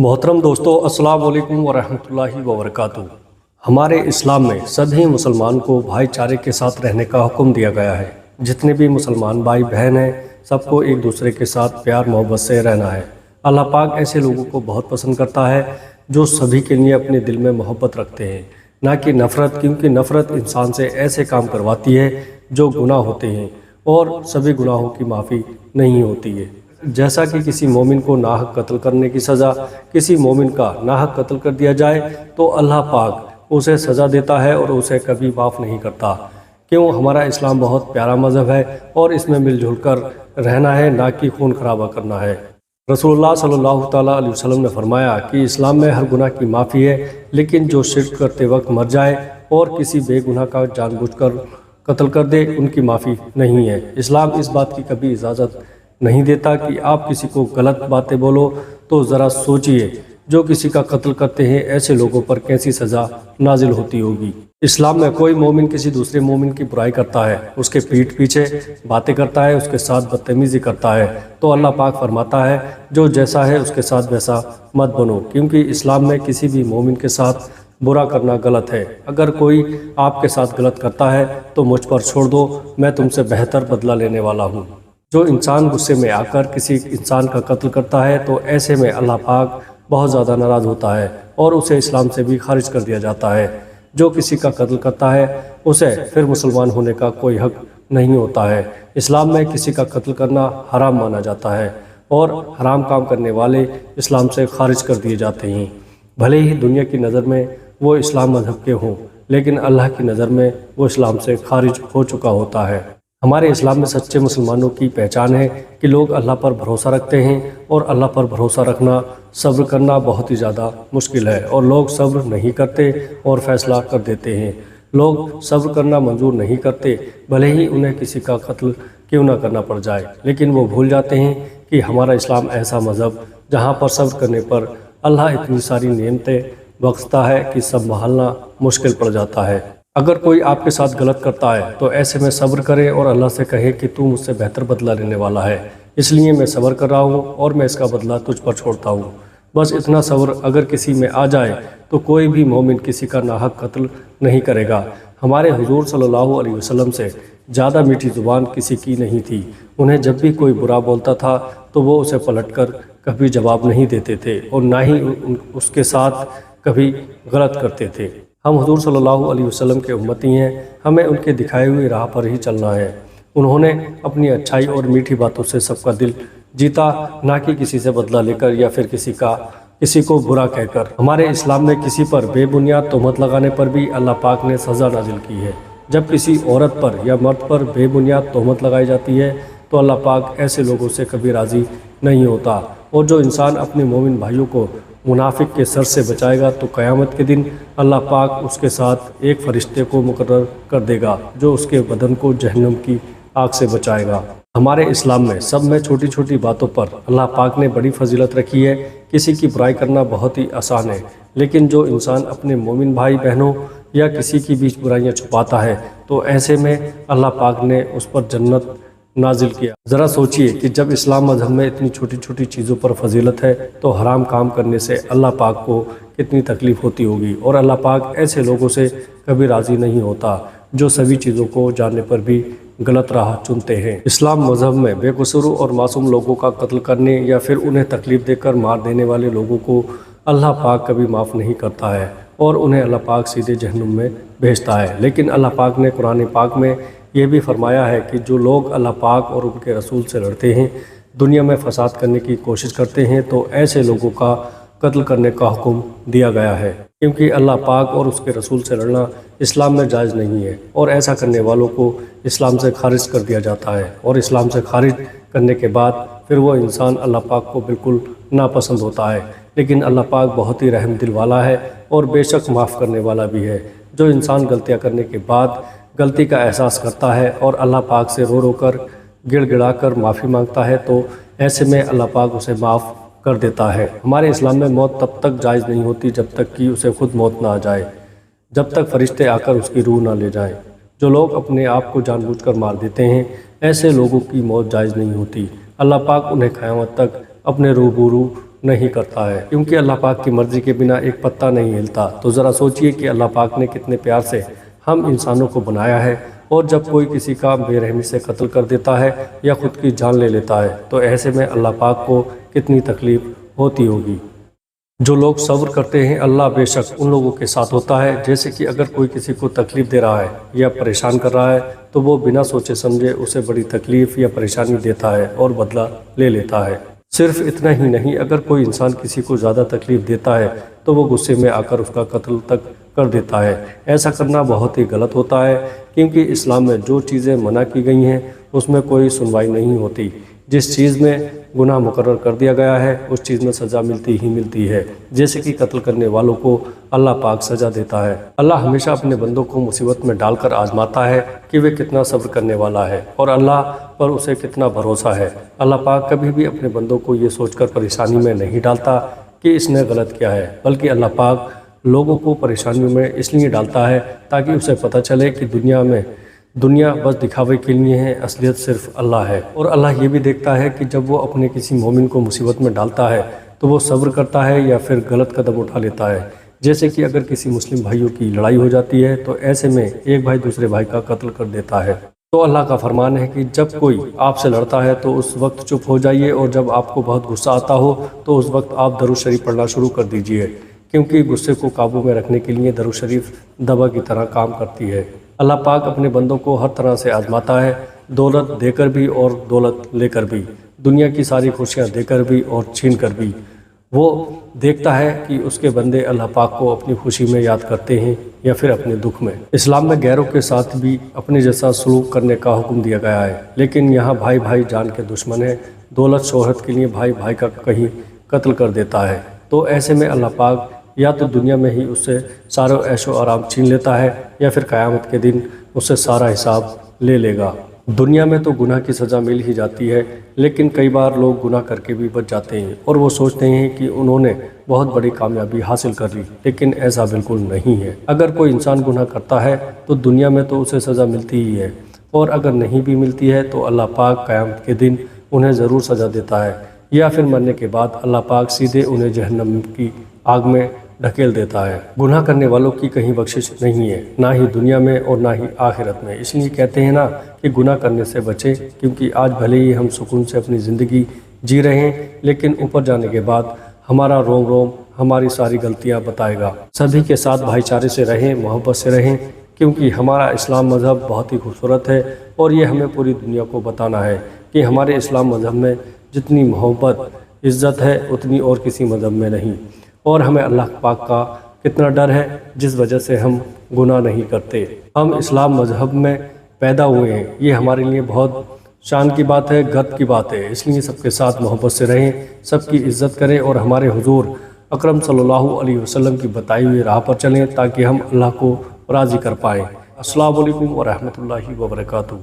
मोहतरम दोस्तों, अस्सलाम वालेकुम वरहमतुल्लाहि वबरकातुहू। हमारे इस्लाम में सभी मुसलमान को भाईचारे के साथ रहने का हुक्म दिया गया है। जितने भी मुसलमान भाई बहन हैं, सबको एक दूसरे के साथ प्यार मोहब्बत से रहना है। अल्लाह पाक ऐसे लोगों को बहुत पसंद करता है जो सभी के लिए अपने दिल में मोहब्बत रखते हैं, ना कि नफ़रत, क्योंकि नफ़रत इंसान से ऐसे काम करवाती है जो गुनाह होते हैं और सभी गुनाहों की माफ़ी नहीं होती है। जैसा कि किसी मोमिन को नाहक कत्ल करने की सज़ा किसी मोमिन का नाहक कत्ल कर दिया जाए तो अल्लाह पाक उसे सज़ा देता है और उसे कभी माफ़ नहीं करता। क्यों? हमारा इस्लाम बहुत प्यारा मज़हब है और इसमें मिलजुल कर रहना है, ना कि खून खराबा करना है। रसूलुल्लाह सल्लल्लाहु तआला अलैहि वसल्लम ने फरमाया कि इस्लाम में हर गुनाह की माफ़ी है, लेकिन जो शिर्क करते वक्त मर जाए और किसी बेगुनाह का जानबूझकर कत्ल कर दे, उनकी माफ़ी नहीं है। इस्लाम इस बात की कभी इजाज़त नहीं देता कि आप किसी को गलत बातें बोलो। तो ज़रा सोचिए, जो किसी का कत्ल करते हैं ऐसे लोगों पर कैसी सज़ा नाजिल होती होगी। इस्लाम में कोई मोमिन किसी दूसरे मोमिन की बुराई करता है, उसके पीठ पीछे बातें करता है, उसके साथ बदतमीज़ी करता है, तो अल्लाह पाक फरमाता है जो जैसा है उसके साथ वैसा मत बनो, क्योंकि इस्लाम में किसी भी मोमिन के साथ बुरा करना गलत है। अगर कोई आपके साथ गलत करता है तो मुझ पर छोड़ दो, मैं तुमसे बेहतर बदला लेने वाला हूँ। जो इंसान गुस्से में आकर किसी इंसान का कत्ल करता है तो ऐसे में अल्लाह पाक बहुत ज़्यादा नाराज़ होता है और उसे इस्लाम से भी खारिज कर दिया जाता है। जो किसी का कत्ल करता है उसे फिर मुसलमान होने का कोई हक नहीं होता है। इस्लाम में किसी का कत्ल करना हराम माना जाता है और हराम काम करने वाले इस्लाम से खारिज कर दिए जाते हैं। भले ही दुनिया की नज़र में वो इस्लाम मज़हब के हों, लेकिन अल्लाह की नज़र में वो इस्लाम से खारिज हो चुका होता है। हमारे इस्लाम में सच्चे मुसलमानों की पहचान है कि लोग अल्लाह पर भरोसा रखते हैं, और अल्लाह पर भरोसा रखना, सब्र करना बहुत ही ज़्यादा मुश्किल है, और लोग सब्र नहीं करते और फैसला कर देते हैं। लोग सब्र करना मंजूर नहीं करते, भले ही उन्हें किसी का कत्ल क्यों ना करना पड़ जाए, लेकिन वो भूल जाते हैं कि हमारा इस्लाम ऐसा मज़हब जहाँ पर सब्र करने पर अल्लाह इतनी सारी नेमतें बख्शता है कि संभालना मुश्किल पड़ जाता है। अगर कोई आपके साथ गलत करता है तो ऐसे में सब्र करे और अल्लाह से कहे कि तू मुझसे बेहतर बदला लेने वाला है, इसलिए मैं सब्र कर रहा हूँ और मैं इसका बदला तुझ पर छोड़ता हूँ। बस इतना सब्र अगर किसी में आ जाए तो कोई भी मोमिन किसी का नाहक कत्ल नहीं करेगा। हमारे हुजूर सल्लल्लाहु अलैहि वसल्लम से ज़्यादा मीठी ज़ुबान किसी की नहीं थी। उन्हें जब भी कोई बुरा बोलता था तो वो उसे पलटकर कभी जवाब नहीं देते थे और ना ही उसके साथ कभी गलत करते थे। हम हुजूर सल्लल्लाहु अलैहि वसल्लम के उम्मती हैं, हमें उनके दिखाए हुए राह पर ही चलना है। उन्होंने अपनी अच्छाई और मीठी बातों से सबका दिल जीता, ना कि किसी से बदला लेकर या फिर किसी को बुरा कहकर। हमारे इस्लाम में किसी पर बेबुनियाद तोहमत लगाने पर भी अल्लाह पाक ने सज़ा नाजिल की है। जब किसी औरत पर या मर्द पर बेबुनियाद तोहमत लगाई जाती है तो अल्लाह पाक ऐसे लोगों से कभी राज़ी नहीं होता, और जो इंसान अपने मोमिन भाइयों को मुनाफिक के सर से बचाएगा तो क़यामत के दिन अल्लाह पाक उसके साथ एक फ़रिश्ते को मुकर्रर कर देगा जो उसके बदन को जहन्नम की आग से बचाएगा। हमारे इस्लाम में सब में छोटी छोटी बातों पर अल्लाह पाक ने बड़ी फजीलत रखी है। किसी की बुराई करना बहुत ही आसान है, लेकिन जो इंसान अपने मोमिन भाई बहनों या किसी की बीच बुराइयां छुपाता है तो ऐसे में अल्लाह पाक ने उस पर जन्नत नाजिल किया। ज़रा सोचिए कि जब इस्लाम मज़हब में इतनी छोटी छोटी चीज़ों पर फजीलत है तो हराम काम करने से अल्लाह पाक को कितनी तकलीफ़ होती होगी। और अल्लाह पाक ऐसे लोगों से कभी राज़ी नहीं होता जो सभी चीज़ों को जानने पर भी गलत राह चुनते हैं। इस्लाम मज़हब में बेकसूर और मासूम लोगों का कत्ल करने या फिर उन्हें तकलीफ़ देकर मार देने वाले लोगों को अल्लाह पाक कभी माफ़ नहीं करता है और उन्हें अल्लाह पाक सीधे जहन्नुम में भेजता है। लेकिन अल्लाह पाक ने कुरान पाक में ये भी फरमाया है कि जो लोग अल्लाह पाक और उनके रसूल से लड़ते हैं, दुनिया में फसाद करने की कोशिश करते हैं, तो ऐसे लोगों का कत्ल करने का हुक्म दिया गया है, क्योंकि अल्लाह पाक और उसके रसूल से लड़ना इस्लाम में जायज़ नहीं है और ऐसा करने वालों को इस्लाम से खारिज कर दिया जाता है। और इस्लाम से खारिज करने के बाद फिर वो इंसान अल्लाह पाक को बिल्कुल नापसंद होता है। लेकिन अल्लाह पाक बहुत ही रहम दिल वाला है और बेशक माफ़ करने वाला भी है। जो इंसान गलतियाँ करने के बाद गलती का एहसास करता है और अल्लाह पाक से रो रो कर गिड़गिड़ा कर माफ़ी मांगता है तो ऐसे में अल्लाह पाक उसे माफ़ कर देता है। हमारे इस्लाम में मौत तब तक जायज़ नहीं होती जब तक कि उसे खुद मौत ना आ जाए, जब तक फरिश्ते आकर उसकी रूह ना ले जाएं। जो लोग अपने आप को जानबूझकर मार देते हैं, ऐसे लोगों की मौत जायज़ नहीं होती। अल्लाह पाक उन्हें क़यामत तक अपने रूबरू نہیں کرتا ہے، کیونکہ اللہ پاک کی مرضی کے بنا ایک پتا نہیں ہلتا۔ تو ذرا سوچئے کہ اللہ پاک نے کتنے پیار سے ہم انسانوں کو بنایا ہے، اور جب کوئی کسی کا بے رحمی سے قتل کر دیتا ہے یا خود کی جان لے لیتا ہے تو ایسے میں اللہ پاک کو کتنی تکلیف ہوتی ہوگی۔ جو لوگ صبر کرتے ہیں اللہ بے شک ان لوگوں کے ساتھ ہوتا ہے۔ جیسے کہ اگر کوئی کسی کو تکلیف دے رہا ہے یا پریشان کر رہا ہے تو وہ بنا سوچے سمجھے اسے بڑی تکلیف یا پریشانی دیتا ہے اور بدلہ لے لیتا ہے۔ صرف اتنا ہی نہیں، اگر کوئی انسان کسی کو زیادہ تکلیف دیتا ہے تو وہ غصے میں آ کر اس کا قتل تک کر دیتا ہے۔ ایسا کرنا بہت ہی غلط ہوتا ہے، کیونکہ اسلام میں جو چیزیں منع کی گئی ہیں اس میں کوئی سنوائی نہیں ہوتی۔ جس چیز میں گناہ مقرر کر دیا گیا ہے اس چیز میں سزا ملتی ہی ملتی ہے، جیسے کہ قتل کرنے والوں کو اللہ پاک سزا دیتا ہے۔ اللہ ہمیشہ اپنے بندوں کو مصیبت میں ڈال کر آزماتا ہے کہ وہ کتنا صبر کرنے والا ہے اور اللہ پر اسے کتنا بھروسہ ہے۔ اللہ پاک کبھی بھی اپنے بندوں کو یہ سوچ کر پریشانی میں نہیں ڈالتا کہ اس نے غلط کیا ہے، بلکہ اللہ پاک لوگوں کو پریشانیوں میں اس لیے ڈالتا ہے تاکہ اسے پتہ چلے کہ دنیا بس دکھاوے کے لیے ہے، اصلیت صرف اللہ ہے۔ اور اللہ یہ بھی دیکھتا ہے کہ جب وہ اپنے کسی مومن کو مصیبت میں ڈالتا ہے تو وہ صبر کرتا ہے یا پھر غلط قدم اٹھا لیتا ہے۔ جیسے کہ اگر کسی مسلم بھائیوں کی لڑائی ہو جاتی ہے تو ایسے میں ایک بھائی دوسرے بھائی کا قتل کر دیتا ہے، تو اللہ کا فرمان ہے کہ جب کوئی آپ سے لڑتا ہے تو اس وقت چپ ہو جائیے، اور جب آپ کو بہت غصہ آتا ہو تو اس وقت آپ درود شریف پڑھنا شروع کر دیجئے، کیونکہ غصے کو قابو میں رکھنے کے لیے درود شریف دوا کی طرح کام کرتی ہے۔ اللہ پاک اپنے بندوں کو ہر طرح سے آزماتا ہے، دولت دے کر بھی اور دولت لے کر بھی، دنیا کی ساری خوشیاں دے کر بھی اور چھین کر بھی۔ وہ دیکھتا ہے کہ اس کے بندے اللہ پاک کو اپنی خوشی میں یاد کرتے ہیں یا پھر اپنے دکھ میں۔ اسلام میں غیروں کے ساتھ بھی اپنے جیسا سلوک کرنے کا حکم دیا گیا ہے، لیکن یہاں بھائی بھائی جان کے دشمن ہیں، دولت شہرت کے لیے بھائی بھائی کا کہیں قتل کر دیتا ہے، تو ایسے میں اللہ پاک یا تو دنیا میں ہی اس سے سارا عیش و آرام چھین لیتا ہے یا پھر قیامت کے دن اس سے سارا حساب لے لے گا۔ دنیا میں تو گناہ کی سزا مل ہی جاتی ہے، لیکن کئی بار لوگ گناہ کر کے بھی بچ جاتے ہیں اور وہ سوچتے ہیں کہ انہوں نے بہت بڑی کامیابی حاصل کر لی، لیکن ایسا بالکل نہیں ہے۔ اگر کوئی انسان گناہ کرتا ہے تو دنیا میں تو اسے سزا ملتی ہی ہے، اور اگر نہیں بھی ملتی ہے تو اللہ پاک قیامت کے دن انہیں ضرور سزا دیتا ہے، یا پھر مرنے کے بعد اللہ پاک سیدھے انہیں جہنم کی آگ میں ڈھکیل دیتا ہے۔ گناہ کرنے والوں کی کہیں بخشش نہیں ہے، نہ ہی دنیا میں اور نہ ہی آخرت میں۔ اس لیے کہتے ہیں نا کہ گناہ کرنے سے بچیں، کیونکہ آج بھلے ہی ہم سکون سے اپنی زندگی جی رہے ہیں، لیکن اوپر جانے کے بعد ہمارا روم روم ہماری ساری غلطیاں بتائے گا۔ سبھی کے ساتھ بھائی چارے سے رہیں، محبت سے رہیں، کیونکہ ہمارا اسلام مذہب بہت ہی خوبصورت ہے، اور یہ ہمیں پوری دنیا کو بتانا ہے کہ ہمارے اسلام مذہب میں جتنی محبت عزت ہے اتنی اور کسی مذہب میں نہیں، اور ہمیں اللہ پاک کا کتنا ڈر ہے جس وجہ سے ہم گناہ نہیں کرتے۔ ہم اسلام مذہب میں پیدا ہوئے ہیں، یہ ہمارے لیے بہت شان کی بات ہے، گرو کی بات ہے۔ اس لیے سب کے ساتھ محبت سے رہیں، سب کی عزت کریں، اور ہمارے حضور اکرم صلی اللہ علیہ وسلم کی بتائی ہوئی راہ پر چلیں تاکہ ہم اللہ کو راضی کر پائیں۔ السلام علیکم ورحمۃ اللہ وبرکاتہ۔